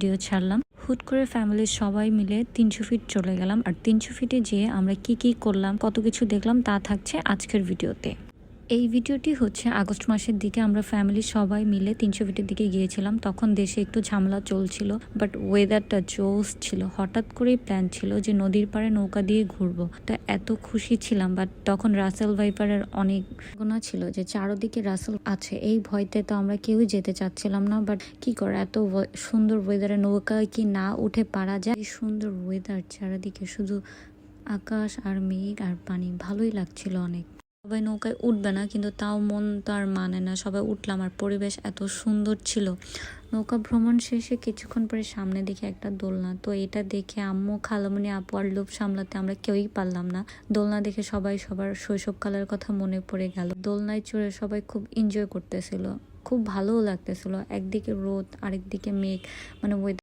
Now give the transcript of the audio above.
Video ছাড়লাম। হুট করে ফ্যামিলির সবাই মিলে 300 ফিট চলে গেলাম। আর 300 ফিটে যেয়ে আমরা কি করলাম, কত কিছু দেখলাম তা থাকছে আজকের ভিডিওতে। এই ভিডিওটি হচ্ছে আগস্ট মাসের দিকে আমরা ফ্যামিলি সবাই মিলে 300 ফিটের দিকে গিয়েছিলাম। তখন দেশে একটু ঝামেলা চলছিল, বাট ওয়েদারটা জোস ছিল। হঠাৎ করেই প্ল্যান ছিল যে নদীর পাড়ে নৌকা দিয়ে ঘুরবো। তো এত খুশি ছিলাম, বাট তখন রাসেল ভাইপারের অনেক গুণা ছিল যে চারদিকে রাসেল আছে, এই ভয়তে তো আমরা কেউই যেতে চাচ্ছিলাম না। বাট কি করে, এত সুন্দর ওয়েদারে নৌকায় কি না উঠে পারা যায়? এই সুন্দর ওয়েদার, চারিদিকে শুধু আকাশ আর মেঘ আর পানি, ভালোই লাগছিল অনেক। সবাই নৌকায় উঠবে না, কিন্তু তাও মন তো আর মানে না, সবাই উঠলাম। আর পরিবেশ এত সুন্দর ছিল। নৌকা ভ্রমণ শেষে কিছুক্ষণ পরে সামনে দেখে একটা দোলনা, তো এটা দেখে আম্মু, খালামণি, আপু আর লোভ সামলাতে আমরা কেউই পারলাম না। দোলনা দেখে সবাই সবার শৈশবকালের কথা মনে পড়ে গেল। দোলনায় চড়ে সবাই খুব এনজয় করতেছিল, খুব ভালোও লাগতেছিল। একদিকে রোদ, আরেকদিকে মেঘ, মানে